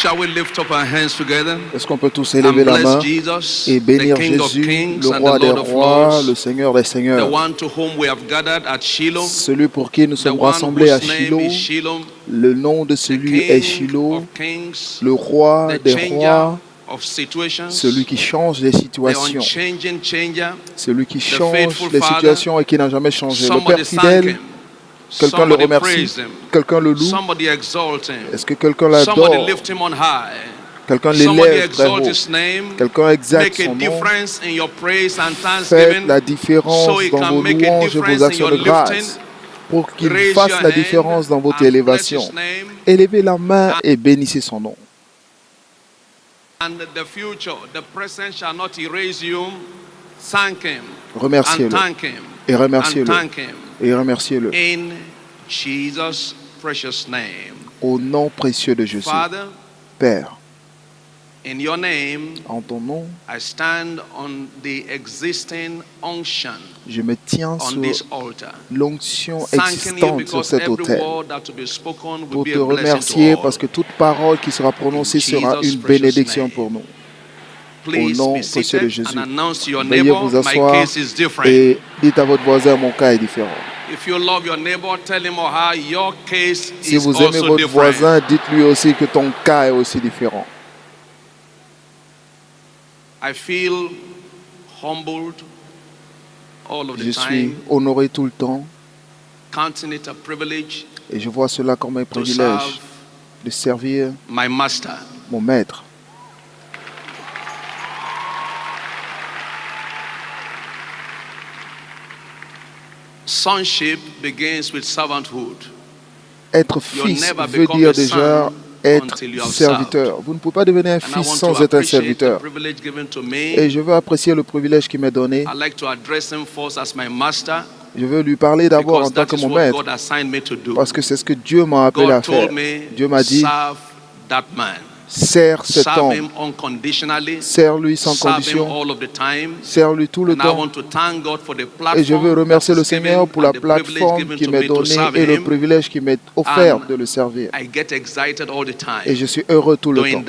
Shall we lift up our hands together? Est-ce qu'on peut tous élever la main et bénir Jésus, le roi des rois, le Seigneur des seigneurs, celui pour qui nous sommes rassemblés à Shiloh. Le nom de celui est Shiloh, le roi des rois, celui qui change les situations, celui qui change les situations et qui n'a jamais changé. Le Père fidèle, quelqu'un le remercie, quelqu'un le loue. Est-ce que quelqu'un l'adore? Quelqu'un l'élève très haut. Quelqu'un exalte son nom. Faites la différence dans vos louanges et vos actions de grâce pour qu'il fasse la différence dans votre élévation. Élevez la main et bénissez son nom. Remerciez-le et remerciez-le et remerciez-le. Au nom précieux de Jésus. Père, en ton nom, je me tiens sur l'onction existante sur cet autel pour te remercier parce que toute parole qui sera prononcée sera une bénédiction pour nous. Au nom précieux de Jésus. Veuillez vous asseoir et dites à votre voisin, mon cas est différent. Si vous aimez votre voisin, dites-lui aussi que ton cas est aussi différent. Je suis honoré tout le temps et je vois cela comme un privilège de servir mon maître. Sonship begins with servanthood. Être fils veut dire déjà être serviteur. Vous ne pouvez pas devenir un fils sans être un serviteur. Et je veux apprécier le privilège qui m'est donné. Je veux lui parler d'abord en tant que mon maître, parce que c'est ce que Dieu m'a appelé à faire. Dieu m'a dit, sers cet homme, sers-lui sans condition, sers-lui tout le temps. Et je veux remercier le Seigneur pour la plateforme qui m'est donnée et le privilège qui m'est offert de le servir. Et je suis heureux tout le temps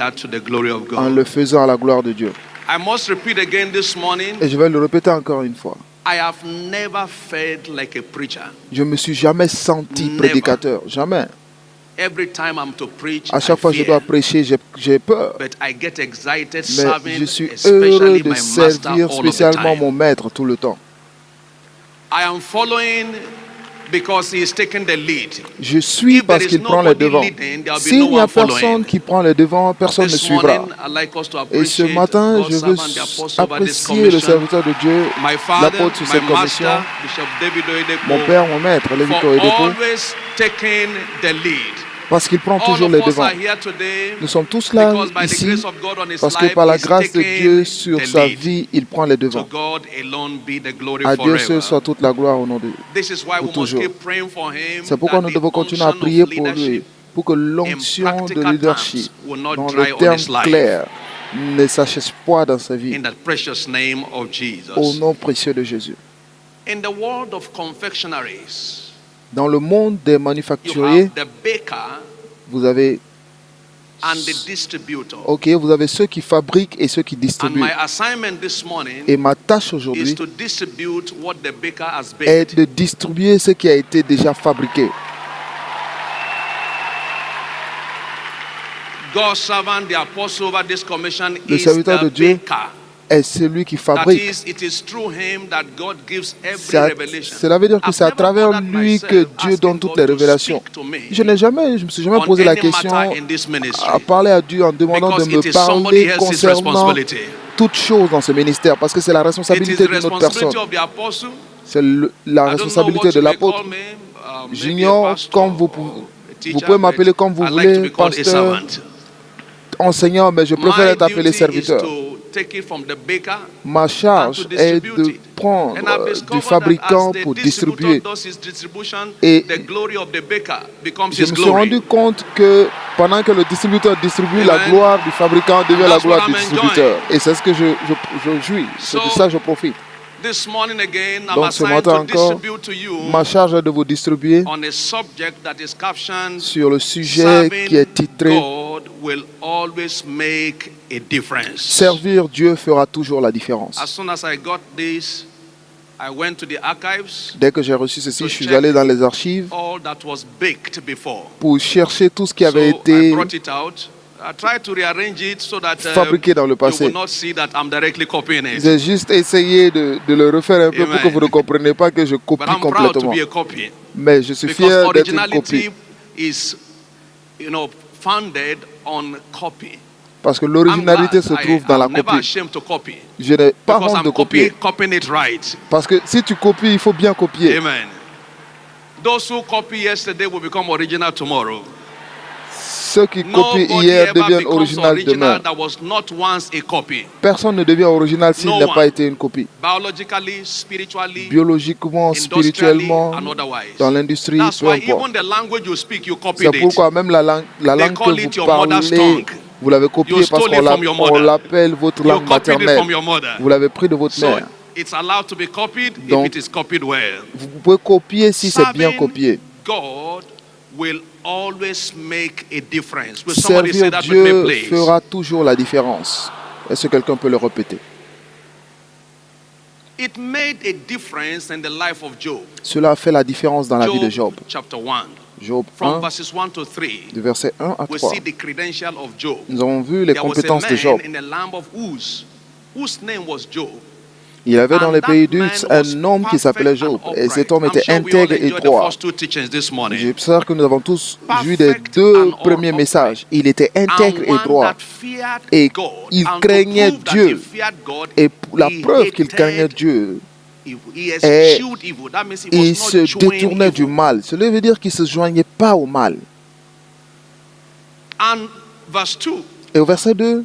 en le faisant à la gloire de Dieu. Et je vais le répéter encore une fois. Je ne me suis jamais senti prédicateur, jamais. À chaque fois que je dois prêcher, j'ai peur. Mais je suis heureux de servir spécialement mon maître tout le temps. Je suis parce qu'il prend le devant. S'il n'y a personne qui prend le devant, personne ne suivra. Et ce matin, je veux apprécier le serviteur de Dieu, l'apôtre sur cette commission, mon père, mon maître, Lévi Koyedepo, parce qu'il prend toujours les devants. Nous sommes tous là ici parce que par la grâce de Dieu sur sa vie, il prend les devants. À Dieu seul soit toute la gloire au nom de Dieu. Pour toujours. C'est pourquoi nous devons continuer à prier pour lui, pour que l'onction de leadership, dans le terme clair, ne s'achève pas dans sa vie. Au nom précieux de Jésus. Dans le monde des manufacturiers, vous avez vous avez ceux qui fabriquent et ceux qui distribuent. Et ma tâche aujourd'hui est de distribuer ce qui a été déjà fabriqué. Le serviteur de Dieu est celui qui fabrique. Cela veut dire que c'est à travers lui que Dieu donne toutes les révélations. Je me suis jamais posé la question à parler à Dieu en demandant de me parler concernant toutes choses dans ce ministère, parce que c'est la responsabilité de notre personne. C'est la responsabilité de l'apôtre. J'ignore comme vous pouvez m'appeler comme vous voulez, pasteur, enseignant, mais je préfère être appelé serviteur. Ma charge est de prendre du fabricant pour distribuer. Et je me suis rendu compte que pendant que le distributeur distribue, la gloire du fabricant devient la gloire du distributeur. Et c'est ce que je jouis, c'est de ça que je profite. This morning again, I'm Donc ce assigned matin to encore, distribute to you ma charge est de vous distribuer on a subject that is captioned sur le sujet qui est Serving titré God will always make a difference. Servir Dieu fera toujours la différence. As soon as I got this, I went to the archives Dès que j'ai reçu ceci, je suis allé dans les archives all that was baked before. pour chercher tout ce qui So avait I été brought it out. I tried to rearrange it so that fabriqué dans le you passé. will not see that I'm directly copying it. J'ai juste essayé de le refaire un peu pour que vous ne compreniez pas que je But copie I'm proud to complètement. be a copy Mais je suis because fier d'être une originality copie. is, founded on copy. Parce que I'm l'originalité se glad trouve dans la I'm never copie. ashamed to copy Je n'ai pas because honte de I'm copier. copying it right. Parce que si tu copies, il faut bien copier. Amen. Those who copy yesterday will become original tomorrow. Ceux qui copient Nobody hier ever deviennent becomes original demain. original that was not once a copy. Personne ne devient original s'il No n'a one. pas été une copie. Biologically, spiritually, Biologiquement, industrially, spirituellement, and otherwise. dans l'industrie, That's peu why importe. even the language you speak, you copied C'est it. pourquoi même la langue call que it vous your mother's parlez, tongue. vous l'avez copiée You parce stole it from your qu'on mother. l'appelle votre You langue copied it maternelle. from your mother. Vous l'avez pris de votre So mère. it's allowed to be copied Donc, if it is copied well. Vous pouvez copier si c'est bien Serving copié. God will always make a difference. Will somebody say Servir that with me, Dieu please? fera toujours la différence. Est-ce que quelqu'un peut le répéter? It made a difference in the life of Job. Cela a fait la différence dans la vie de Job. Chapter 1. Job From 1, verses 1 to 3, du verset 1 à we 3. see the credential of Job. Nous avons vu les There was a compétences de Job. man in the land of Uz, whose name was Job. Il y avait dans And les that pays man d'Uz was un homme qui s'appelait perfect and Job. Et cet upright. homme I'm était sure we all intègre et enjoyed the droit. first two teachings this morning. J'espère que nous avons tous vu les Perfect deux and premiers upright. messages. Il était intègre And et one droit. that feared Et God. il And to craignait prove that Dieu. he feared God, Et pour la he preuve qu'il hated craignait Dieu, evil. He Et eschewed evil. That means he il was se not joining détournait du evil. mal. Cela veut dire qu'il ne se joignait pas au mal. And verse 2. Et au verset 2,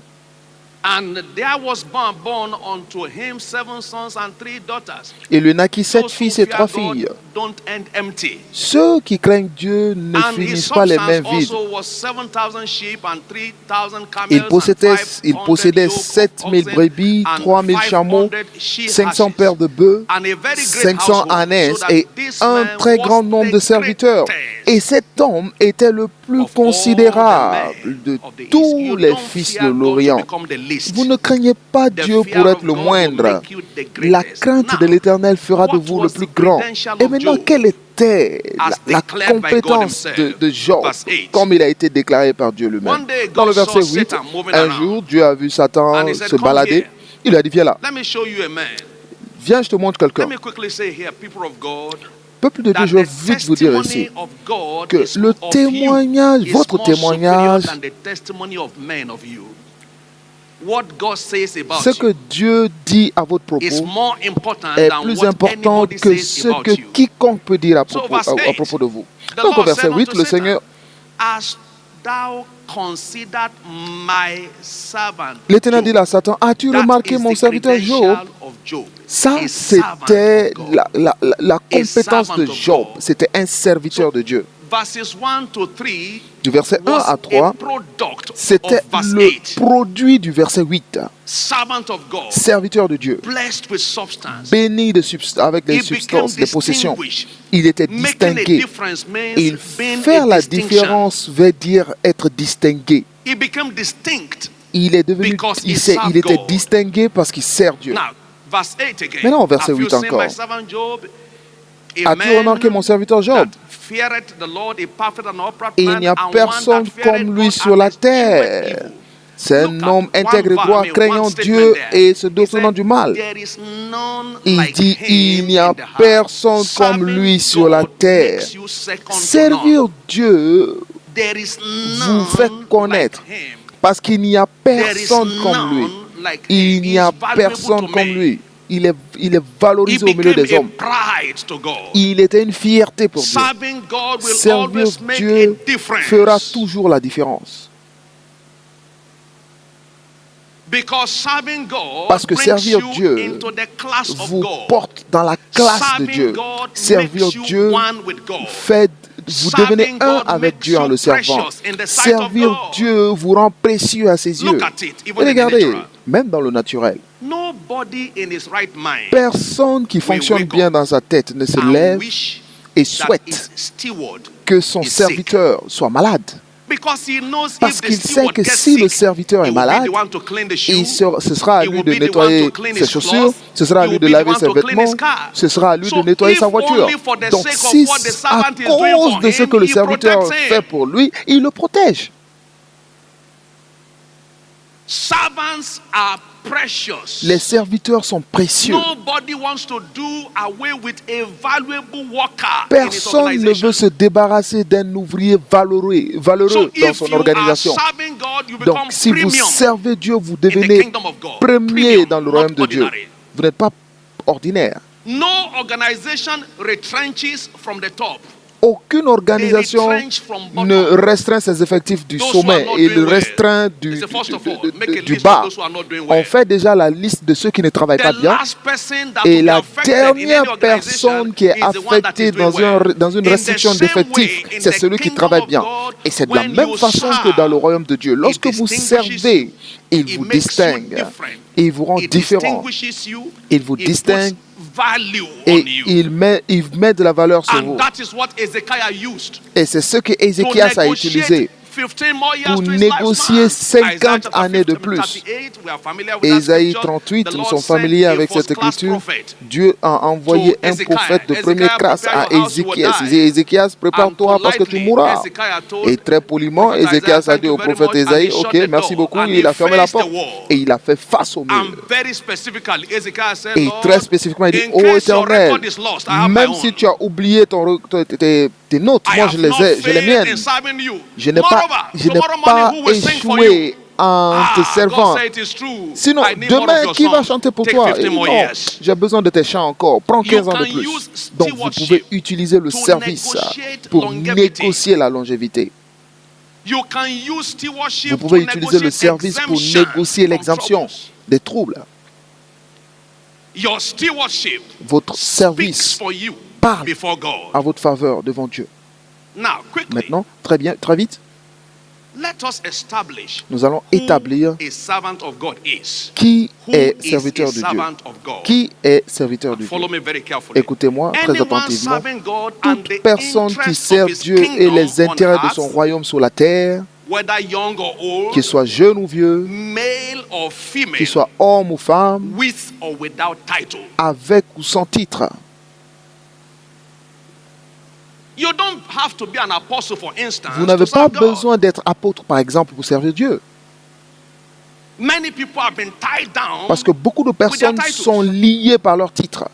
And there was born unto him 7 sons and 3 daughters. il lui naquit 7 Those who fils et fear 3 God filles. don't end empty. Ceux qui craignent Dieu ne And his finissent pas les mains substance vides. also was 7,000 sheep and 3,000 camels. Il possédait, and 500 yoke of 7000 oxen brebis, and 3000 chameaux, 500 she 500 asses, paires de bœufs, and a very great 500 household, ânesses so that et this un man très was grand nombre de the serviteurs. greatest Et cet homme était le plus of all the considérable men de of the East. tous You les don't fils fear de God to l'Orient. become the least. Vous ne craignez pas The Dieu fear pour être of le God will moindre. make you the La greatest. crainte Now, de l'Éternel fera de what vous le was plus the grand. credential Et of maintenant, Job? quelle était As la declared by God compétence himself. de Job, Verse 8. comme il a été déclaré par Dieu lui-même? One day Dans le God verset saw 8, Satan moving un around. jour, Dieu a vu Satan And he said, se "Come balader. here. Il lui a dit, viens là, Let me show you a man. viens, je te montre Let quelqu'un. me quickly say here, people of God, Peuple de Dieu, that je veux the vite vous dire testimony ici of God que is le of témoignage, you is votre more superior témoignage, than the testimony of men of you. What God says about ce que you Dieu dit à votre propos is more important est than plus what important anybody que says ce about que you. quiconque peut dire à So, propos, verse à 8, propos de vous. The Donc au Lord verset said 8, unto le Satan, Seigneur, Hast thou considered my servant l'Éternel dit Job? à Satan, as-tu That remarqué is mon the serviteur Job? credential of Job. Ça, A servant c'était of God. la compétence servant de of Job. God. C'était un serviteur de Dieu. Verses 1 to 3 Du verset 1 was à 3, a product c'était of verse le 8. produit du verset 8. Servant of God, Serviteur de Dieu, blessed with substance. béni avec les He became substances, les possessions. distinguished. Il était Making a distingué. difference means Et being faire a la distinction. différence veut dire être distingué. He became distinct. Il est devenu, Because he il served était God. distingué parce qu'il sert Dieu. Now, verse 8 again. Maintenant, au verset Have you 8 seen encore. my servant Job? A As-tu man remarqué mon serviteur Job? that feareth the Lord, a perfect and upright Il man, n'y a and one personne that feareth comme lui God sur and la escheweth terre. evil. C'est Look un at homme intègre et one droit, verse, craignant one statement Dieu there. et se He détournant said, du mal. There is none Il like dit, il him n'y a in the heart. personne comme Serving lui sur la God terre. makes you second to Servir none. Dieu There is vous none fait connaître like him. parce qu'il n'y a There is personne comme lui. none like Il him. n'y a He is valuable personne to comme me. lui. Il est He valorisé au milieu des became hommes. a pride to God. Il était une fierté pour Dieu. Serving God will Servir always make Dieu a difference. fera toujours la différence. Because serving God Parce que brings servir you Dieu into the class of vous God. porte dans la classe de Serving Dieu. God Servir makes you Dieu one with God. fait, vous Serving devenez un God avec makes Dieu en you le servant. precious in the sight of Servir God. Dieu vous rend précieux à ses yeux. Look at it, even in the Regardez, natural. même dans le naturel. Nobody in his right mind Personne qui fonctionne bien dans sa tête ne se lève wish et that souhaite his steward que son is serviteur soit malade. because he knows Parce if the qu'il sait steward que gets si le sick, serviteur he est will be malade, the one to clean the shoe, ce sera à he lui will de be the one nettoyer to clean ses his chaussures, cloth, ce sera à he lui will de be the laver one ses to clean vêtements, his car. ce sera à lui So de nettoyer if sa voiture. only for the Donc sake of si what the à servant is doing cause for de ce que him, le he serviteur protects fait him. pour lui, il le protège. Servants are precious. Les serviteurs sont précieux. Nobody wants to do away with a valuable worker in his Personne ne organization. veut se débarrasser d'un ouvrier valeureux So dans if son you organisation. are serving God, you Donc become si vous premium servez Dieu, vous in the devenez kingdom of God. premier Premium, dans le not royaume de Dieu. ordinary. Vous n'êtes pas ordinaire. No organization retrenches from the top. Aucune organisation ne restreint ses effectifs du sommet et le restreint du bas. On fait déjà la liste de ceux qui ne travaillent pas bien. Et la dernière personne qui est affectée dans une restriction d'effectifs, c'est celui qui travaille bien. Et c'est de la même façon que dans le royaume de Dieu. Lorsque vous servez, il vous distingue. Il vous rend différent. Il vous distingue. Et il met de la valeur sur vous. Et c'est ce que Ézéchias a utilisé pour négocier 50 années de plus. Ésaïe 38, nous sommes familiers avec cette écriture. Dieu a envoyé un prophète de première classe à Ézéchias. Il dit, Ézéchias, prépare-toi parce que tu mourras. Et très poliment, Ézéchias a dit au prophète Ésaïe, ok, merci beaucoup. Il a fermé la porte et il a fait face au mur. Et très spécifiquement, il dit, ô Éternel, même si tu as oublié tes notes, moi j'ai les miennes. Je n'ai pas échoué en te servant. Sinon, demain, qui va chanter pour toi? Non, j'ai besoin de tes chants encore. Prends 15 ans de plus. Donc, vous pouvez utiliser le service pour négocier la longévité. Vous pouvez utiliser le service pour négocier l'exemption des troubles. Votre service parle à votre faveur devant Dieu. Maintenant, très bien, très vite, nous allons établir qui est serviteur de Dieu. Qui est serviteur de Dieu? Écoutez-moi très attentivement. Toute personne qui sert Dieu et les intérêts de son royaume sur la terre, qu'il soit jeune ou vieux, qu'il soit homme ou femme, avec ou sans titre. Vous n'avez pas besoin d'être apôtre, par exemple, pour servir Dieu. Parce que beaucoup de personnes sont liées par leur titre.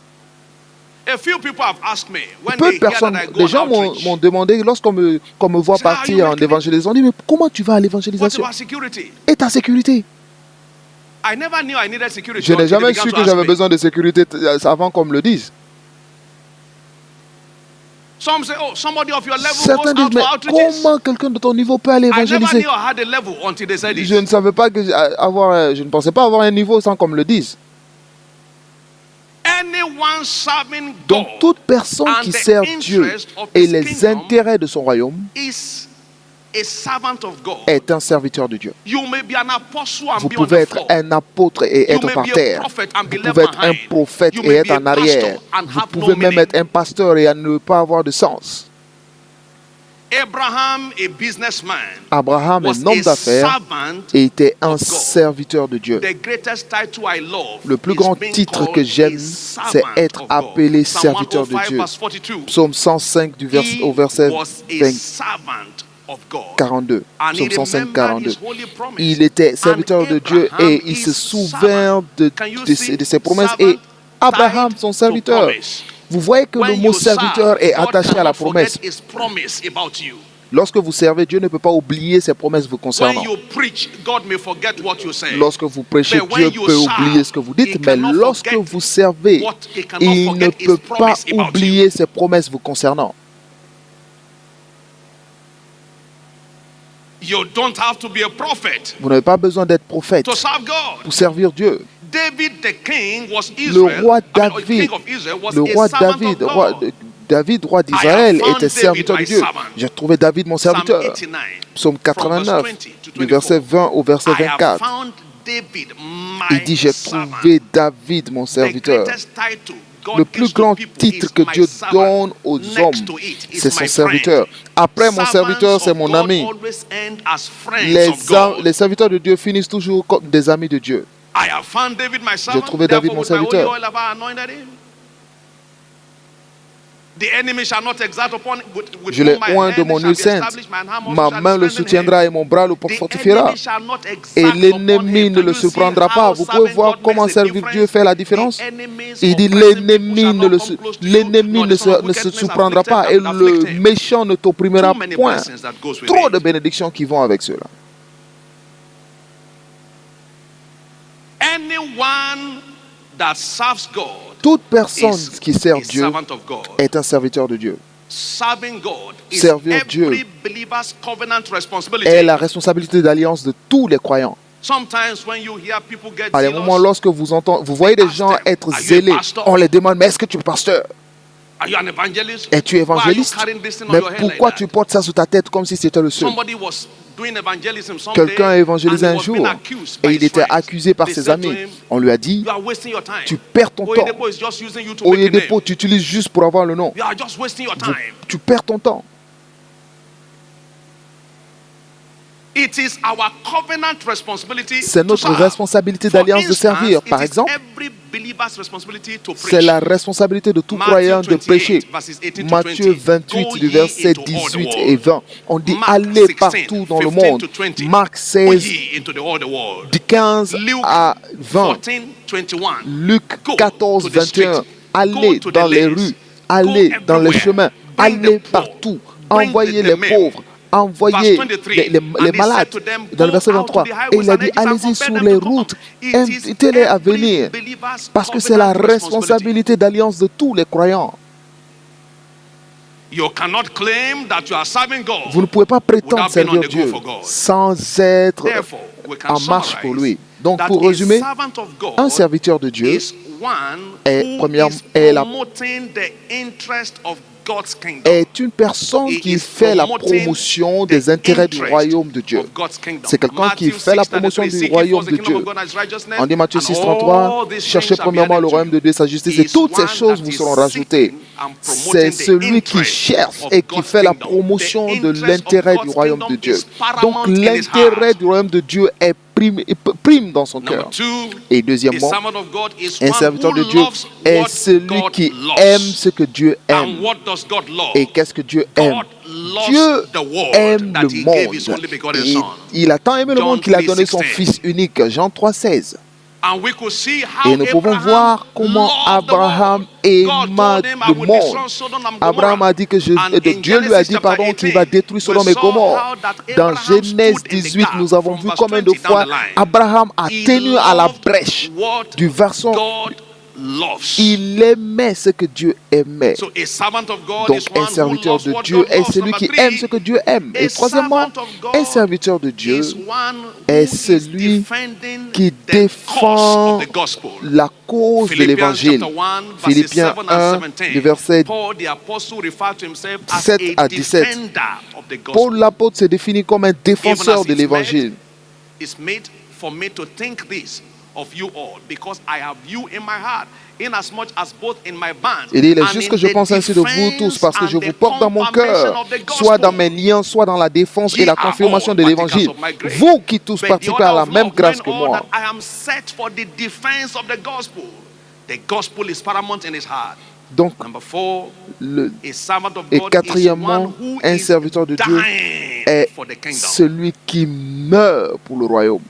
Peu de personnes, des gens m'ont demandé, lorsqu'on me voit partir en évangélisation, on dit, mais comment tu vas à l'évangélisation? Et ta sécurité? Je n'ai jamais su que j'avais besoin de sécurité avant qu'on me le dise. Certains disent, mais comment quelqu'un de ton niveau peut aller évangéliser? Je ne savais pas que je ne pensais pas avoir un niveau sans qu'on me le dise. Donc toute personne qui sert Dieu et les intérêts de son royaume est un serviteur de Dieu. Vous pouvez être un apôtre et être par terre. Vous pouvez être un prophète et être en arrière. Vous pouvez même être un pasteur et ne pas avoir de sens. Abraham, un homme d'affaires, était un serviteur de Dieu. Le plus grand titre que j'aime, c'est être appelé serviteur de Dieu. Psaume 105 au verset 42. Psaume 105, 42. Il était serviteur de Dieu et il se souvient de ses promesses. Et Abraham, son serviteur. Vous voyez que le mot serviteur est attaché à la promesse. Lorsque vous servez, Dieu ne peut pas oublier ses promesses vous concernant. Lorsque vous prêchez, Dieu peut oublier ce que vous dites, mais lorsque vous servez, il ne peut pas oublier ses promesses vous concernant. Vous n'avez pas besoin d'être prophète pour servir Dieu. Le roi David, roi d'Israël, était serviteur de Dieu. J'ai trouvé David mon serviteur. Psaume 89, du verset 20 au verset 24. Il dit, j'ai trouvé David, mon serviteur. Le plus grand titre que Dieu donne aux hommes, c'est son serviteur. Après mon serviteur, c'est mon ami. Les serviteurs de Dieu finissent toujours comme des amis de Dieu. J'ai trouvé David, mon serviteur. Je l'ai oint de mon huile sainte. Ma main le soutiendra et mon bras le fortifiera. Et l'ennemi ne le surprendra pas. Vous pouvez voir comment servir Dieu fait la différence. Il dit l'ennemi ne se surprendra pas et le méchant ne t'opprimera point. Trop de bénédictions qui vont avec cela. Toute personne qui sert Dieu est un serviteur de Dieu. Servir Dieu est la responsabilité d'alliance de tous les croyants. À des moments, lorsque vous voyez des gens être zélés, on les demande, mais est-ce que tu es pasteur? Es-tu évangéliste? Mais pourquoi tu portes ça sur ta tête comme si c'était le seul? Quelqu'un a évangélisé un jour et il était accusé par ses amis. On lui a dit, tu perds ton temps. Oyedepo, tu utilises juste pour avoir le nom. Tu perds ton temps. C'est notre responsabilité d'alliance de servir. Par exemple, c'est la responsabilité de tout croyant de prêcher. Matthieu 28, du verset 18 et 20. On dit allez partout dans le monde. Marc 16, du 15 à 20. Luc 14, 21. Allez dans les rues, allez dans les chemins, allez partout. Envoyez les pauvres. Envoyez les malades. Dans le verset 23, et il a dit allez-y sur les routes, invitez-les à venir, parce que c'est la responsabilité d'alliance de tous les croyants. Vous ne pouvez pas prétendre servir Dieu sans être en marche pour lui. Donc, pour résumer, un serviteur de Dieu est une personne qui fait la promotion des intérêts du royaume de Dieu. C'est quelqu'un qui fait la promotion du royaume de Dieu. On dit Matthieu 6, 33, cherchez premièrement le royaume de Dieu et sa justice et toutes ces choses vous seront rajoutées. C'est celui qui cherche et qui fait la promotion de l'intérêt du royaume de Dieu. Donc l'intérêt du royaume de Dieu est prime dans son cœur. Et deuxièmement, un serviteur de Dieu est celui qui aime ce que Dieu aime. Et qu'est-ce que Dieu aime? Dieu aime le monde. Il a tant aimé le monde qu'il a donné son Fils unique. Jean 3, 16. Et nous pouvons voir comment Abraham aima le monde. Abraham a dit que Dieu lui a dit qu'il va détruire Sodome et Gomorrhe. Dans Genèse 18, nous avons vu combien de fois Abraham a tenu à la brèche du verset. Il aimait ce que Dieu aimait. Donc un serviteur de Dieu est celui qui aime ce que Dieu aime. Et troisièmement, un serviteur de Dieu est celui qui défend la cause de l'évangile. Philippiens 1, du verset 7 à 17. Paul l'apôtre se définit comme un défenseur de l'évangile. Il dit, il est juste que je pense ainsi de vous tous parce que je vous porte dans mon cœur, soit dans mes liens, soit dans la défense et la confirmation de l'évangile. Vous qui tous participez à la même grâce que moi. Donc, et quatrièmement, un serviteur de Dieu est celui qui meurt pour le royaume.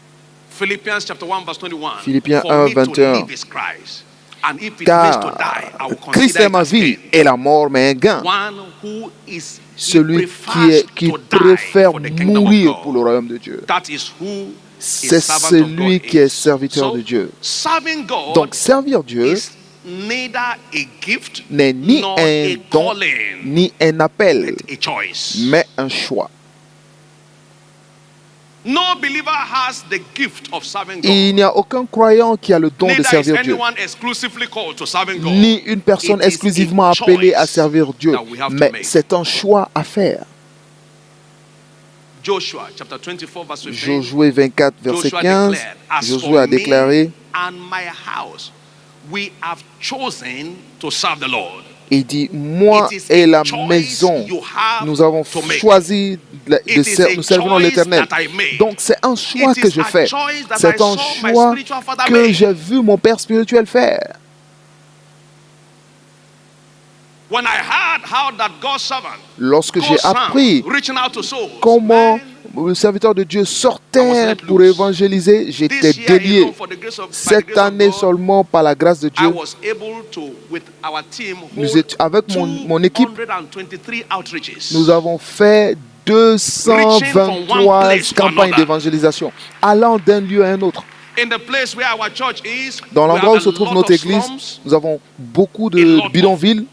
Philippiens 1, 21. Car Christ est ma vie et la mort m'est un gain. Celui qui préfère mourir pour le royaume de Dieu, c'est celui qui est serviteur de Dieu. Donc servir Dieu n'est ni un don, ni un appel, mais un choix. Il n'y a aucun croyant qui a le don de servir Dieu, ni une personne exclusivement appelée à servir Dieu, mais c'est un choix à faire. Joshua chapter 24 verse 15. Josué 24, verset Joshua 15, declared, "As Josué a for me déclaré, and my house, we have chosen to serve the Lord." il dit, moi It is et a la choice maison, you have nous avons to make. choisi nous servons choice l'Éternel. that I made. Donc c'est un choix It que is je a fais. choice that I C'est un saw my choix spiritual father que make. j'ai vu mon père spirituel faire. When I heard how that God's servant Lorsque j'ai goes appris around reaching out to souls, comment man, le serviteur de Dieu I was sortait let pour loose. évangéliser, j'étais This year délié. alone, for the grace of, by the Cette grace of année God, seulement, par la grâce de I Dieu, was able to, with our team, nous hold étions, avec mon équipe, 223 outreaches. nous avons fait 223 campagnes d'évangélisation, allant d'un lieu à un autre. In the place where our church is, Dans we l'endroit où have se a trouve lot notre of église, slums, nous avons beaucoup a lot de of bidonvilles,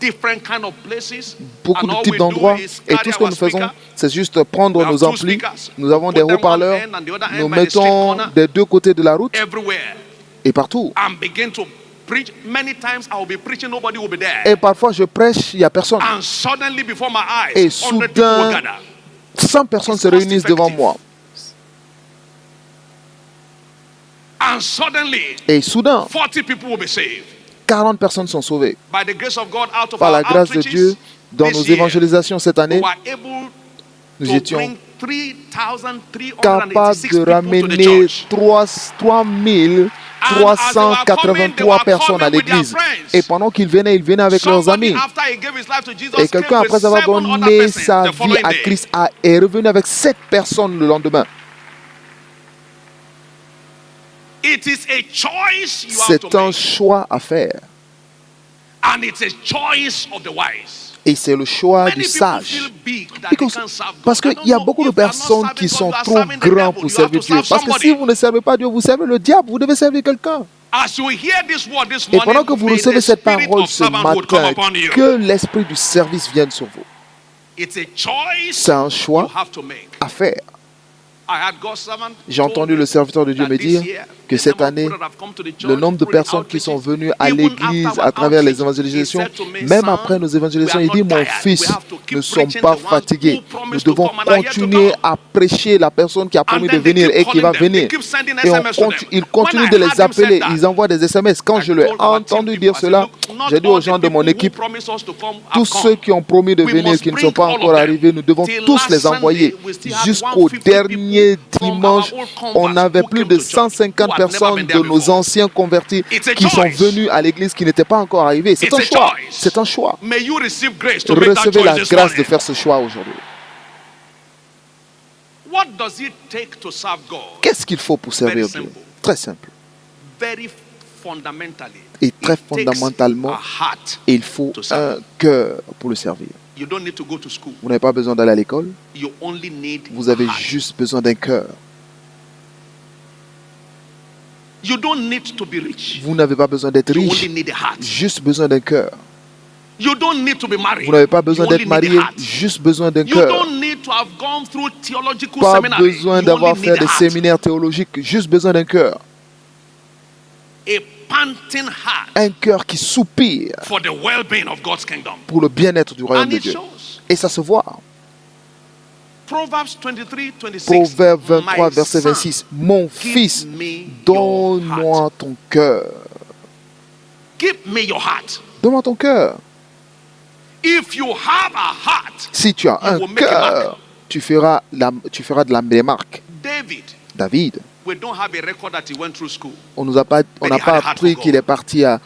different kind of places, beaucoup and de all types we do d'endroits. is Et carry tout ce que our nous faisons, speaker. c'est juste prendre We have nos two amplis. speakers. Nous avons Put des them one haut-parleurs. end and the other end Nous by the street mettons corner. des deux côtés de la route Everywhere, et partout. and begin to preach. Many times I will be preaching, nobody will be there. Et parfois, je prêche, il n'y a personne. And suddenly before my eyes, Et 100 people will soudain, gather. 100 personnes It's se réunissent devant cost-effective. moi. And suddenly, Et soudain, 40 people will be saved. 40 personnes sont sauvées. By the grace of God, out of Par our la grâce de outreaches, Dieu, dans this nos year, évangélisations cette we année, were able nous to étions bring 3,386 capables de people to the ramener church. 3383 personnes à l'église. Et pendant qu'ils venaient avec leurs Somebody, amis. after he gave his life to Jesus, Et quelqu'un, came après with avoir 7 other donné persons sa the vie following à day. Christ, est revenu avec 7 personnes le lendemain. It is a choice you have C'est to un make. choix à faire. And it's a choice of the wise. Et c'est le choix Many du people sage. feel big that they Because- can't serve God. Parce I qu'il don't y a know beaucoup de if you are not personnes serving qui God, sont you are trop serving the grands devil. pour You have servir to Dieu. serve Parce que si somebody. vous ne servez pas Dieu, vous servez le diable, vous devez servir quelqu'un. As you hear this word this Et pendant morning, que vous may recevez the cette spirit parole of ce servanthood come matin, upon you. que l'esprit du service vienne sur vous. It's a choice C'est un you choix have to make. à faire. I had God's servant J'ai told entendu me le serviteur de Dieu that me this dire year, que the cette number of année, people that have come to the church le nombre de through the personnes qui sont outreaches, venues à even l'église after à our travers les outreach, évangélisations, he said to me, même "Son, après nos évangélisations, we il are dit, not mon tired. fils, We have to keep ne sommes preaching pas the one fatigués. who promised Nous to devons come and are yet to continuer come." à prêcher la personne qui a promis de And then they venir keep et qui va calling them. venir. They keep sending Et SMS to them. ils continuent When de I les heard him appeler, say that, ils envoient des SMS. Quand I je leur ai told our team entendu people, dire I said, cela, "Look, not j'ai dit all aux the gens de mon people who équipe, promised us to come have tous come. ceux qui ont promis de We venir, must qui ne bring sont pas all encore of them. arrivés, nous devons Till tous last les envoyer. Sunday, we still had Jusqu'au 150 dernier people from dimanche, our old converts on avait who plus came de to church, 150 who had never personnes been de there nos before. anciens convertis It's a qui sont choice. venus à l'église qui n'étaient pas encore arrivés. C'est It's un a choix. choice. C'est un choix. May you receive grace to make that Recevez la choice this grâce de morning. faire ce choix aujourd'hui. What does it take to serve God? Qu'est-ce qu'il faut pour servir Very Dieu? simple. Très simple. Very fundamentally. Et très It takes fondamentalement, a heart. il faut to serve. un cœur pour le servir. You don't need to go to school. Vous n'avez pas besoin d'aller à l'école. You only need Vous avez a heart. juste besoin d'un cœur. You don't need to be rich. Vous n'avez pas besoin d'être You riche. only need a heart. Juste besoin d'un cœur. You don't need to be married. Vous n'avez pas besoin You only d'être need a marié. heart. Juste besoin d'un You cœur. don't need to have gone through theological Pas seminary. besoin You d'avoir only fait need des a heart. séminaires théologiques. Juste besoin d'un cœur. A panting heart Un cœur qui soupire for the well-being of God's kingdom. pour le bien-être du royaume And de it Dieu. shows. Et ça se voit. Proverbs 23, 26. Proverbe 23, My verset son, 26. Mon give fils, me your donne-moi heart. ton cœur. Give me your heart. Donne-moi ton cœur. If you have a heart, Si tu as you un will make a mark. cœur, tu feras de la des marques. David, David, we don't have a record that he went through school. on n'a pas But he had a heart appris for qu'il God. est parti 1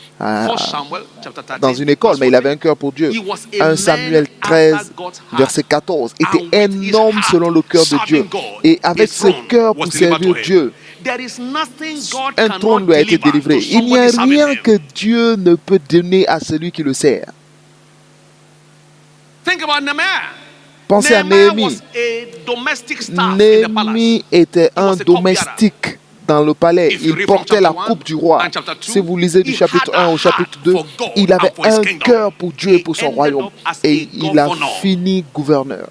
Samuel chapter 13. dans une école, mais il avait un cœur pour Dieu. He was a 1 man Samuel after 13, God's heart. verset 14, And était un with his homme heart, selon le cœur de Dieu. serving God, Et avec his ce throne cœur was pour delivered servir to him. Dieu, There is nothing God un cannot trône lui a été deliver délivré. to Il n'y a somebody serving rien him. que Dieu ne peut donner à celui qui le sert. Think about Nehemiah. Pensez à Nehemiah Néhémie. was a domestic staff in the palace. Néhémie était un was a domestique dans le palais. If you Il read from portait la chapter coupe 1 du roi. and chapter 2, Si vous lisez du he chapitre had a 1 au chapitre heart 2, for God il avait and for his un kingdom. cœur pour Dieu et pour He son ended royaume. up as Et a il a governor. fini gouverneur.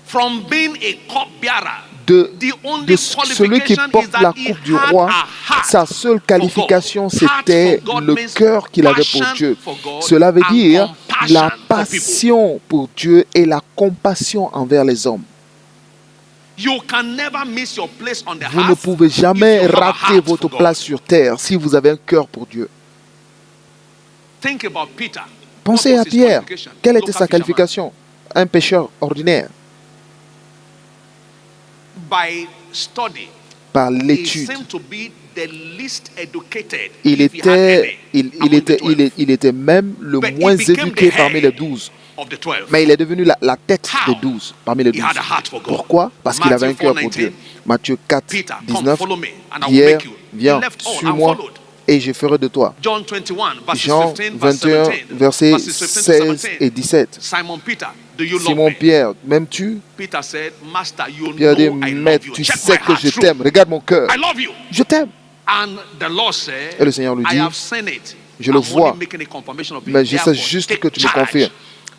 From being a cupbearer, De the only de celui qui qualification is porte that la he coupe du had roi, a heart sa seule qualification, for God. c'était Heart for God le means cœur qu'il avait pour passion Dieu. for God Cela veut and dire compassion la for people. passion pour Dieu et la compassion envers les hommes. Vous ne pouvez jamais rater votre place sur terre si vous avez un cœur pour Dieu. Pensez à Pierre. Quelle était sa qualification? Un pêcheur ordinaire. Par l'étude. Il était même le moins éduqué parmi les 12. Mais il est devenu la tête des 12, parmi les 12. Pourquoi? Parce qu'il avait un cœur pour Dieu. Matthieu 4, 19. Pierre, viens, suis-moi et je ferai de toi. Jean 21, versets 16 et 17. Simon Pierre, m'aimes-tu? Pierre dit, Maître, tu sais que je t'aime. Regarde mon cœur. Je t'aime. Et le Seigneur lui dit, je le vois, mais je sais juste que tu me confirmes.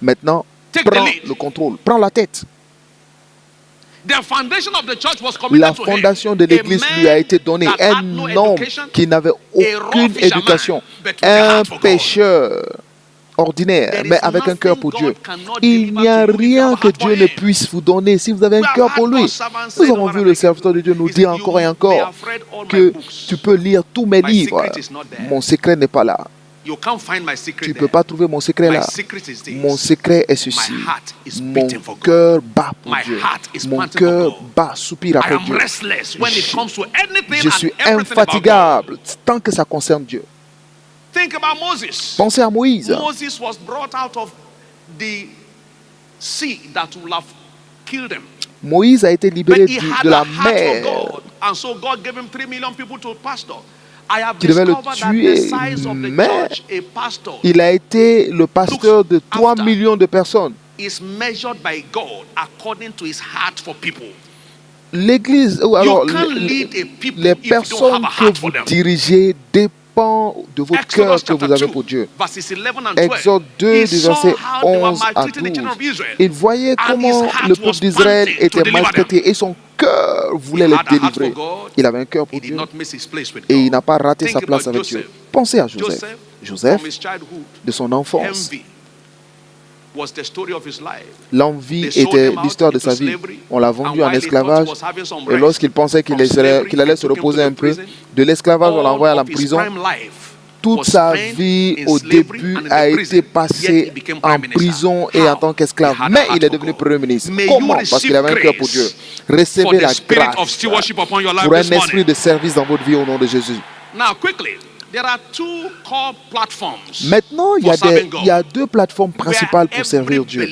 Maintenant, prends le contrôle, prends la tête. La fondation de l'église lui a été donnée. Un homme qui n'avait aucune éducation, un pécheur ordinaire, mais avec un cœur pour Dieu. Il n'y a rien que Dieu ne puisse vous donner si vous avez un cœur pour lui. Nous avons vu le serviteur de Dieu nous dire encore et encore que tu peux lire tous mes livres. Mon secret n'est pas là. Tu ne peux pas trouver mon secret là. Mon secret est ceci. Mon cœur bat pour Dieu. Mon cœur bat, soupire après Dieu. Je suis infatigable tant que ça concerne Dieu. Pensez à Moïse. Moïse a été libéré de la mer qui devait le tuer, mais il a été le pasteur de 3 millions de personnes. L'église, alors les personnes que vous dirigez dépend de votre cœur que vous avez pour Dieu. Exode 2, du verset 11 à 12. Il voyait comment le peuple d'Israël était maltraité et son cœur voulait le délivrer. Il avait un cœur pour Dieu et il n'a pas raté sa place avec Dieu. Pensez à Joseph. Joseph, de son enfance, l'envie était l'histoire de sa vie. On l'a vendu en esclavage et lorsqu'il pensait qu'il allait se reposer un peu, de l'esclavage on l'a envoyé à la prison. Toute sa vie au début a été passée en prison et en tant qu'esclave. Mais il est devenu Premier ministre. Comment? Parce qu'il avait un cœur pour Dieu. Recevez la grâce pour un esprit de service dans votre vie au nom de Jésus. Maintenant, il y a deux plateformes principales pour servir Dieu.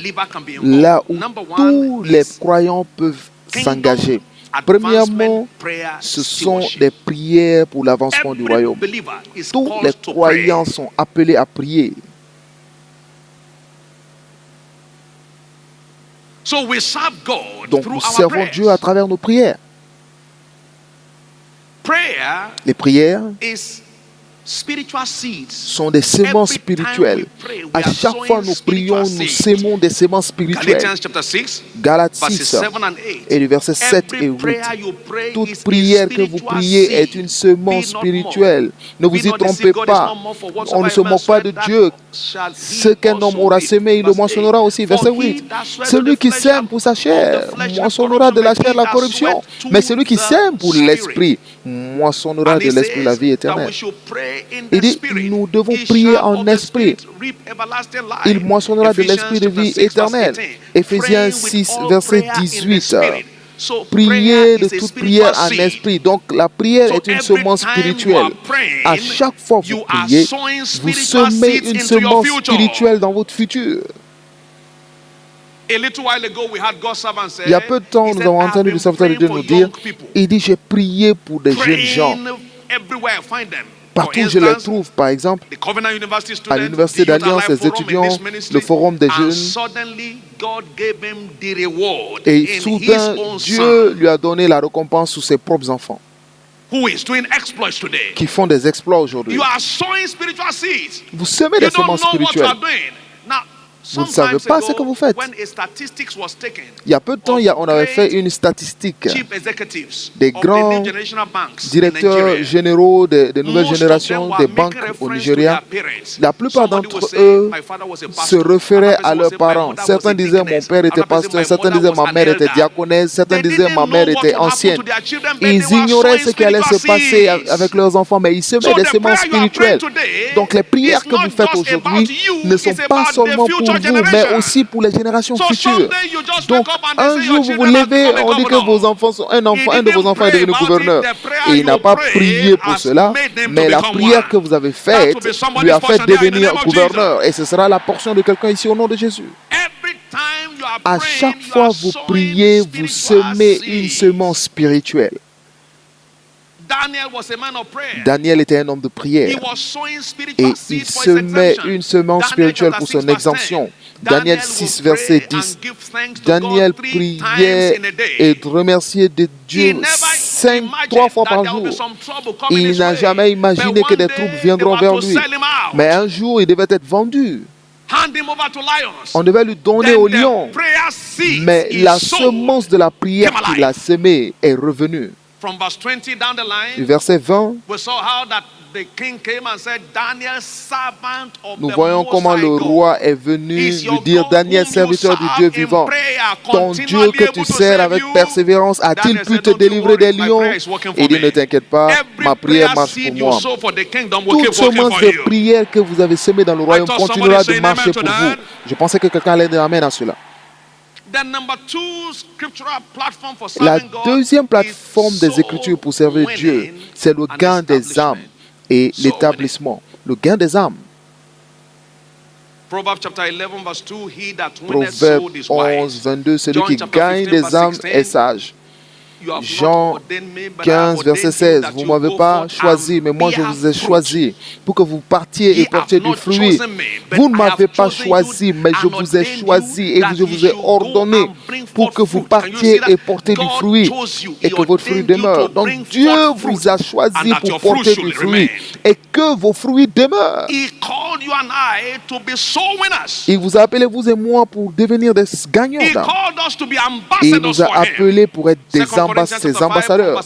Là où tous les croyants peuvent s'engager. Premièrement, ce sont des prières pour l'avancement du royaume. Tous les croyants sont appelés à prier. Donc nous servons Dieu à travers nos prières. Les prières sont des semences spirituelles. À chaque fois nous prions, nous sémons des semences spirituelles. Galates 6 et le verset 7 et 8. Toute prière que vous priez est une semence spirituelle. Ne vous y trompez pas. On ne se moque pas de Dieu. Ce qu'un homme aura semé, il le moissonnera aussi. Verset 8. Celui qui sème pour sa chair moissonnera de la chair la corruption. Mais celui qui sème pour l'esprit moissonnera de l'esprit la vie éternelle. Il dit, nous devons prier en esprit. Il moissonnera de l'esprit de vie éternelle. Éphésiens 6, verset 18. Priez de toute prière en esprit. Donc la prière est une semence spirituelle. À chaque fois que vous priez, vous semez une semence spirituelle dans votre futur. Il y a peu de temps, nous avons entendu le serviteur de Dieu nous dire, il dit, j'ai prié pour des jeunes gens. Partout je les trouve, par exemple, à l'Université d'Alliance, les étudiants, le forum des jeunes. Et soudain, Dieu lui a donné la récompense sur ses propres enfants qui font des exploits aujourd'hui. Vous semez des semences spirituelles. Vous ne savez pas ce que vous faites. Il y a peu de temps, on avait fait une statistique des grands directeurs généraux des nouvelles générations des banques au Nigeria. La plupart d'entre eux se référaient à leurs parents. Certains disaient mon père était pasteur, certains disaient ma mère était diaconesse, certains disaient ma mère était ancienne. Ils ignoraient ce qui allait se passer avec leurs enfants, mais ils semaient des semences spirituelles. Donc les prières que vous faites aujourd'hui ne sont pas seulement pour vous, mais aussi pour les générations futures. Donc un jour vous vous levez, on dit que vos enfants sont un de vos enfants est devenu gouverneur. Et il n'a pas prié pour cela, mais la prière que vous avez faite lui a fait devenir gouverneur. Et ce sera la portion de quelqu'un ici au nom de Jésus. À chaque fois que vous priez, vous semez une semence spirituelle. Daniel était un homme de prière et il semait une semence spirituelle pour son exemption. Daniel 6, verset 10. Daniel priait et remerciait Dieu 3 fois par jour. Il n'a jamais imaginé que des troubles viendront vers lui. Mais un jour, il devait être vendu. On devait lui donner au lion. Mais la semence de la prière qu'il a semée est revenue. Du verset 20, nous voyons comment le roi est venu lui dire, Daniel, serviteur du Dieu vivant, ton Dieu que tu sers avec persévérance, a-t-il pu te délivrer des lions? Et il dit, ne t'inquiète pas, ma prière marche pour moi. Toute semence de prière que vous avez semée dans le royaume continuera de marcher pour vous. Je pensais que quelqu'un allait dire amen à cela. La deuxième plateforme des Écritures pour servir Dieu, c'est le gain des âmes et l'établissement. Le gain des âmes. Proverbe 11, 22, celui qui gagne des âmes est sage. Jean 15, verset 16, vous ne m'avez pas choisi, mais moi je vous ai choisi pour que vous partiez et portiez du fruit. Vous ne m'avez pas choisi, mais je vous ai choisi et je vous ai ordonné pour que vous partiez et portiez du fruit et que votre fruit demeure. Donc Dieu vous a choisi pour porter du fruit et que vos fruits demeurent. Il vous a appelé, vous et moi, pour devenir des gagnants d'âme. Il nous a appelés pour être ses ambassadeurs.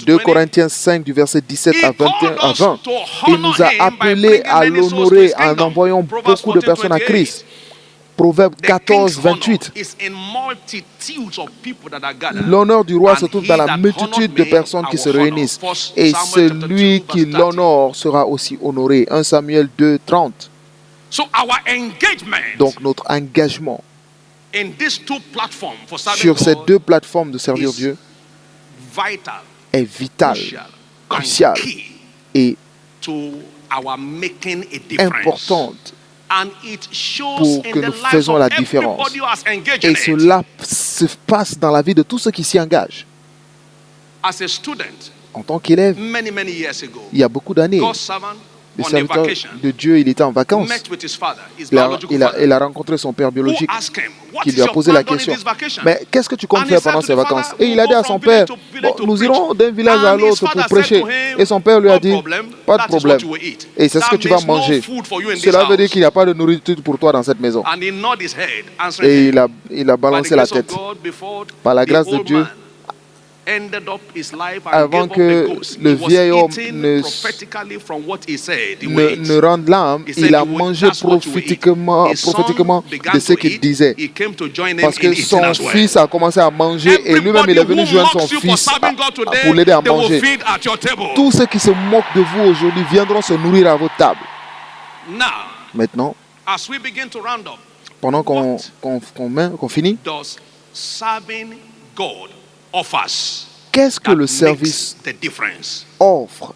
2 Corinthiens 5 du verset 17 à 21 à 20. Il nous a appelés à l'honorer en envoyant beaucoup de personnes à Christ. Proverbe 14, 28. L'honneur du roi se trouve dans la multitude de personnes qui se réunissent. Et celui qui l'honore sera aussi honoré. 1 Samuel 2, 30. Donc notre engagement sur ces deux plateformes de servir Dieu est vital, crucial et importante pour que nous fassions la différence. Et cela se passe dans la vie de tous ceux qui s'y engagent. En tant qu'élève, il y a beaucoup d'années, le serviteur de Dieu, il était en vacances. Il a rencontré son père biologique qui lui a posé la question, mais qu'est-ce que tu comptes faire pendant ces vacances? Et il a dit à son père, bon, nous irons d'un village à l'autre pour prêcher. Et son père lui a dit, pas de problème. Et c'est ce que tu vas manger. Cela veut dire qu'il n'y a pas de nourriture pour toi dans cette maison. Et il a balancé la tête. Par la grâce de Dieu, avant que le vieil homme ne rende l'âme, il a mangé prophétiquement de ce qu'il disait. Parce que son fils a commencé à manger et lui-même il est venu joindre son fils pour l'aider à manger. Tous ceux qui se moquent de vous aujourd'hui viendront se nourrir à votre table. Maintenant, pendant qu'on finit, qu'est-ce que le service offre?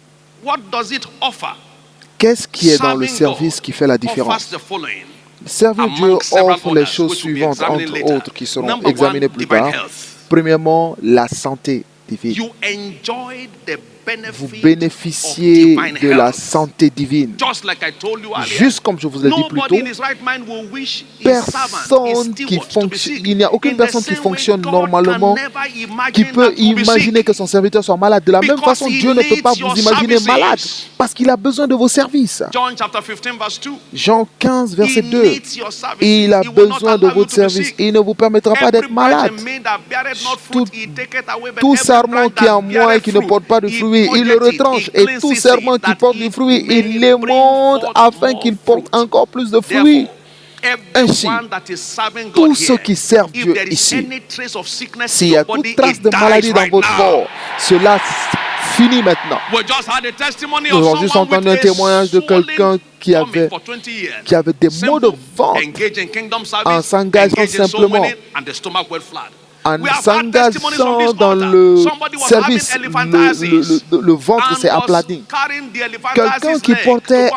Qu'est-ce qui est dans le service qui fait la différence? Servir Dieu offre les choses suivantes, entre autres, qui seront examinées plus tard. Premièrement, la santé divine. vous bénéficiez de la santé divine. Juste comme je vous l'ai dit plus tôt, il n'y a aucune personne qui fonctionne normalement qui peut imaginer que son serviteur soit malade. De la même façon, Dieu ne peut pas vous imaginer malade parce qu'il a besoin de vos services. Jean 15, verset 2. Il a besoin de votre service. Il ne vous permettra pas d'être malade. Tout serment qui est en moi et qui ne porte pas de fruits, il le retranche. Et tout serment qui porte du fruit, il les monte afin qu'il porte encore plus de fruits. Ainsi, tous ceux qui servent Dieu ici, s'il y a toute trace de maladie dans votre corps, cela finit maintenant. Nous avons juste entendu un témoignage de quelqu'un qui avait des maux de ventre en s'engageant simplement, en s'engageant dans le service, le ventre s'est aplani. Quelqu'un qui portait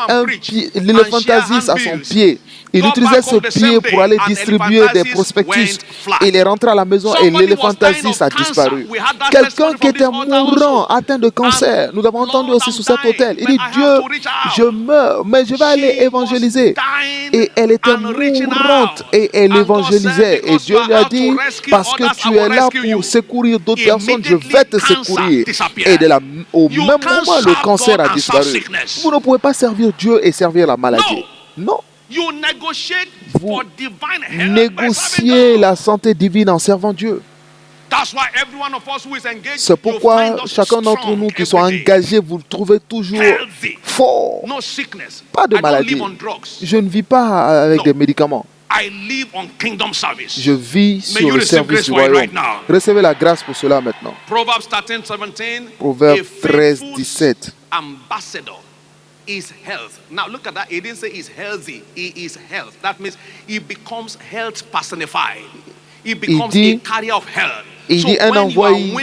l'éléphantasis à son pied, il utilisait ce pied pour aller distribuer des prospectus. Il est rentré à la maison et l'éléphantasis a disparu. Quelqu'un qui était mourant, atteint de cancer, nous avons entendu aussi sous cet hôtel. Il dit, Dieu, je meurs, mais je vais aller évangéliser. Et elle était mourante et elle évangélisait. Et Dieu lui a dit, parce que tu es là pour secourir d'autres personnes, je vais te secourir. Et au même moment, le cancer a disparu. Vous ne pouvez pas servir Dieu et servir la maladie. Non. Vous négociez la santé divine en servant Dieu. C'est pourquoi chacun d'entre nous qui sont engagés, vous le trouvez toujours fort. Pas de maladie. Je ne vis pas avec des médicaments. Je vis sur le service du royaume. Recevez la grâce pour cela maintenant. Proverbe 13, 17. Is health. Now look at that. He didn't say he's healthy. He is health. That means he becomes health personified. He becomes a carrier of health. Il dit un envoyé,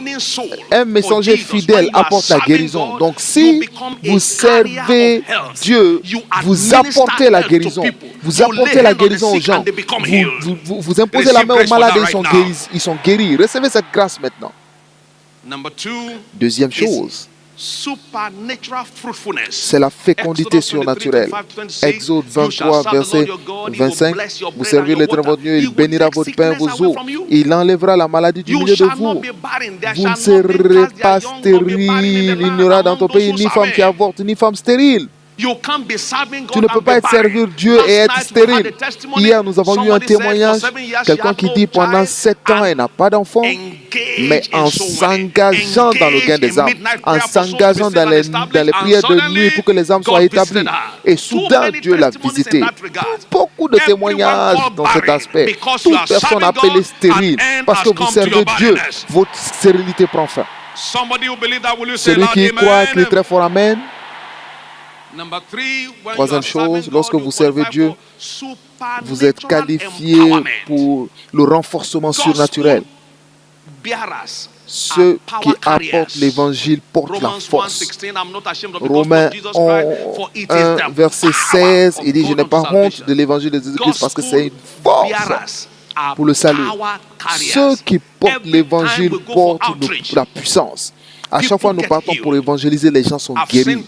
un messager fidèle apporte la guérison. Donc si vous servez Dieu, vous apportez la guérison. Vous apportez la guérison aux gens. Vous imposez la main aux malades et ils sont guéris. Recevez cette grâce maintenant. Deuxième chose, c'est la fécondité surnaturelle. Exode 23, verset 25. Vous servirez l'Éternel votre Dieu, il bénira votre pain et vos eaux. Il enlèvera la maladie du milieu de vous. Vous ne serez pas stérile. Il n'y aura dans ton pays ni femme qui avorte, ni femme stérile. Tu ne peux pas servir Dieu et être stérile. Hier, nous avons eu un témoignage. Quelqu'un qui dit pendant 7 ans, elle n'a pas d'enfant, mais en s'engageant dans le gain des âmes, en s'engageant dans les prières de nuit pour que les âmes soient établies. Et soudain, Dieu l'a visité. Beaucoup de témoignages dans cet aspect. Toute personne appelée stérile, parce que vous servez Dieu, votre stérilité prend fin. Celui qui croit, crie très fort Amen. Troisième chose, lorsque vous servez Dieu, vous êtes qualifié pour le renforcement surnaturel. Ceux qui apportent l'évangile portent la force. Romains 1, verset 16, il dit, je n'ai pas honte de l'évangile de Jésus-Christ parce que c'est une force pour le salut. Ceux qui portent l'évangile portent la puissance. À chaque fois que nous partons pour évangéliser, les gens sont guéris.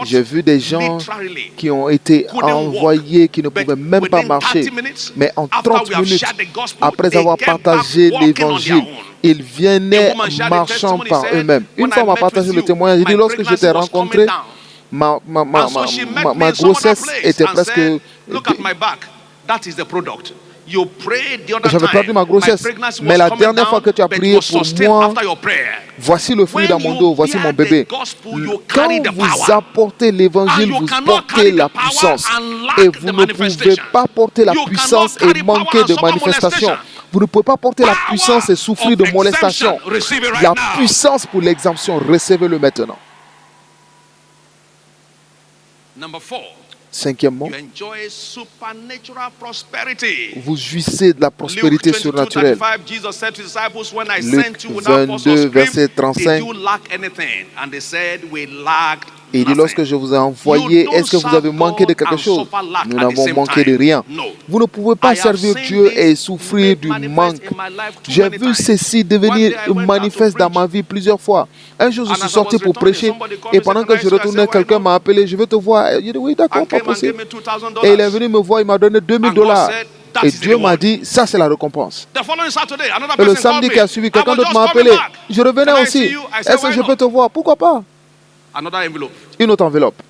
J'ai vu des gens qui ont été envoyés, qui ne pouvaient même pas marcher. Mais en 30 minutes, après avoir partagé l'évangile, ils venaient marchant par eux-mêmes. Une fois, on m'a partagé le témoignage. Il dit, lorsque je t'ai rencontré, ma grossesse était presque... J'avais perdu ma grossesse, mais la dernière fois que tu as prié pour moi, voici le fruit dans mon dos, voici mon bébé. Quand vous apportez l'évangile, vous portez la puissance. Et vous ne pouvez pas porter la puissance et manquer de manifestation. Vous ne pouvez pas porter la puissance et souffrir de molestation. La puissance pour l'exemption, recevez-le maintenant. Cinquièmement, vous jouissez de la prospérité surnaturelle. Luc 22, verset 35. Et il dit, lorsque je vous ai envoyé, est-ce que vous avez manqué de quelque chose? Nous n'avons manqué de rien. Vous ne pouvez pas servir Dieu et souffrir du manque. J'ai vu ceci devenir manifeste dans ma vie plusieurs fois. Un jour, je suis sorti pour prêcher et pendant que je retournais, quelqu'un m'a appelé, je veux te voir. J'ai dit, oui, d'accord, pas possible. Et il est venu me voir, il m'a donné $2000. Et Dieu m'a dit, ça c'est la récompense. Et le samedi qui a suivi, quelqu'un d'autre m'a appelé. Je revenais aussi. Est-ce que je peux te voir? Pourquoi pas? Une autre enveloppe.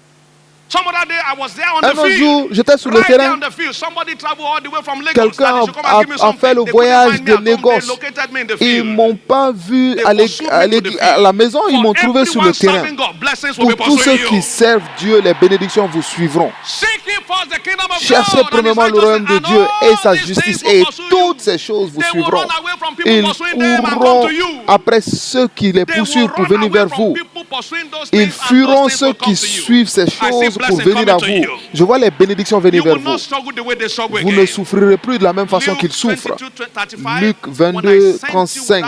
Un autre jour, j'étais sur le terrain. Quelqu'un a fait le voyage de Lagos. Ils ne m'ont pas vu à la maison, ils m'ont trouvé sur le terrain. Pour tous ceux qui servent Dieu, les bénédictions vous suivront. Cherchez premièrement le royaume de Dieu et sa justice, et toutes ces choses vous suivront. Ils courront après ceux qui les poursuivent pour venir vers vous. Ils fuiront ceux qui suivent ces choses pour venir à vous. Je vois les bénédictions venir vers vous. Vous ne souffrirez plus de la même façon qu'ils souffrent. Luc 22, 35.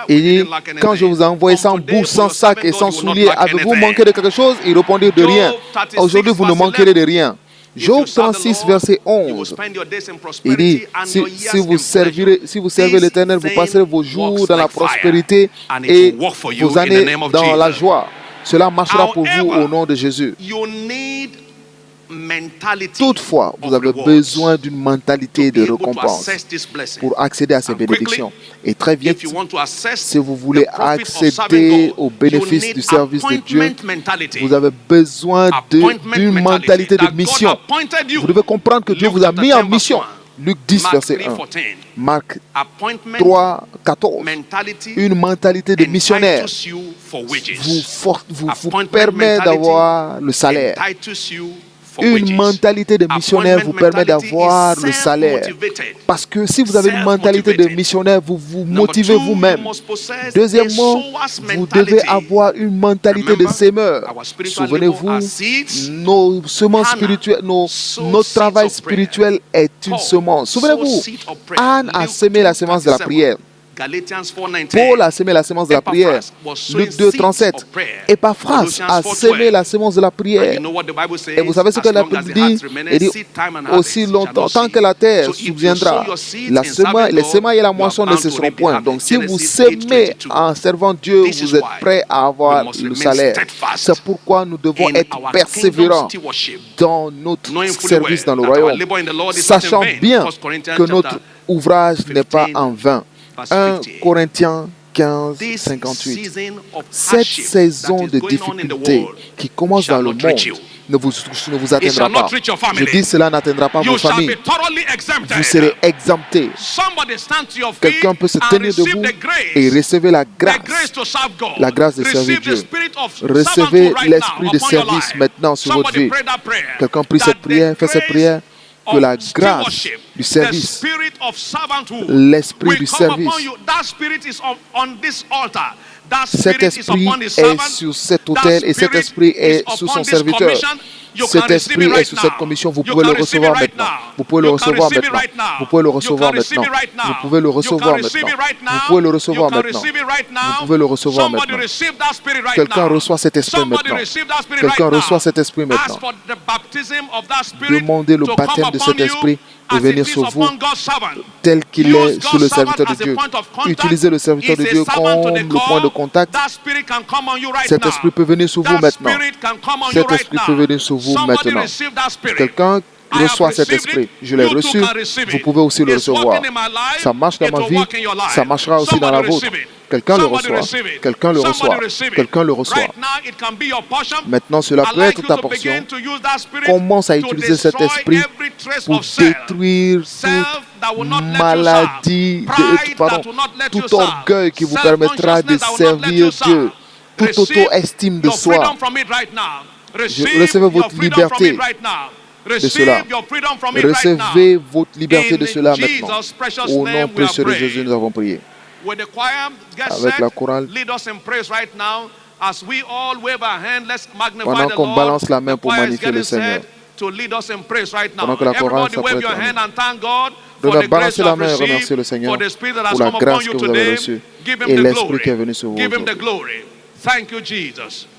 Il dit, quand je vous ai envoyé sans bourse, sans sac et sans souliers, avez-vous manqué de quelque chose? Ils répondirent de rien. Aujourd'hui, vous ne manquerez de rien. Job 36, verset 11. Il dit, si vous servez l'Éternel, vous passerez vos jours dans la prospérité et vos années dans la joie. Cela marchera pour vous au nom de Jésus. Toutefois, vous avez besoin d'une mentalité de récompense pour accéder à ces bénédictions. Et très vite, si vous voulez accéder aux bénéfices du service de Dieu, vous avez besoin d'une mentalité de mission. Vous devez comprendre que Dieu vous a mis en mission. Luc 10, verset 1. Marc 3, 14. Une mentalité de missionnaire vous permet d'avoir le salaire. Une mentalité de missionnaire vous permet d'avoir le salaire. Parce que si vous avez une mentalité de missionnaire, vous vous motivez vous-même. Deuxièmement, vous devez avoir une mentalité de semeur. Souvenez-vous, nos semences spirituelles, notre travail spirituel est une semence. Souvenez-vous, Anne a semé la semence de la prière. Paul a semé la semence de la prière. Luc 2, 37. Epaphras a semé la semence de la prière. Et vous savez ce que la Bible dit? Il dit, aussi longtemps, tant que la terre subviendra, les semailles et la moisson ne cesseront point. Donc si vous semez en servant Dieu, vous êtes prêt à avoir le salaire. C'est pourquoi nous devons être persévérants dans notre service dans le royaume, sachant bien que notre ouvrage n'est pas en vain. 1 Corinthiens 15, 58. Cette saison de difficulté qui commence dans le monde ne vous atteindra pas. Je dis, cela n'atteindra pas vos familles. Vous serez exemptés. Quelqu'un peut se tenir debout et recevoir la grâce de servir Dieu. Recevez l'esprit de service maintenant sur votre vie. Quelqu'un prie cette prière, fait cette prière. Que la grâce du service, l'esprit du service, cet esprit est sur cet autel et cet esprit est sous son serviteur. Cet esprit est sous cette commission. Vous pouvez le recevoir maintenant. Vous pouvez le recevoir maintenant. Vous pouvez le recevoir maintenant. Vous pouvez le recevoir maintenant. Vous pouvez le recevoir maintenant. Vous pouvez le recevoir maintenant. Quelqu'un reçoit cet esprit maintenant. Quelqu'un reçoit cet esprit maintenant. Demandez le baptême de cet esprit de venir sur vous tel qu'il est sur le serviteur de Dieu. Utilisez le serviteur de Dieu comme le point de contact. Cet esprit peut venir sur vous maintenant. Cet esprit peut venir sur vous maintenant. Quelqu'un reçoit cet esprit. Je l'ai reçu. Vous pouvez aussi le recevoir. Ça marche dans ma vie. Ça marchera aussi dans la vôtre. Quelqu'un le reçoit. Quelqu'un le reçoit. Quelqu'un le reçoit. Maintenant, cela peut être ta portion. Commence à utiliser cet esprit pour détruire toute maladie, tout orgueil qui vous permettra de servir Dieu, toute auto-estime de soi. Recevez votre liberté de cela. Recevez votre liberté de cela maintenant. Au nom précieux de Jésus, nous avons prié. Avec la chorale, pendant qu'on balance la main pour magnifier le Seigneur, pendant que la chorale s'apprête vous devez balancer la main et remercier le Seigneur pour la grâce que vous avez reçue et l'esprit qui est venu sur vous. Thank you, Jesus.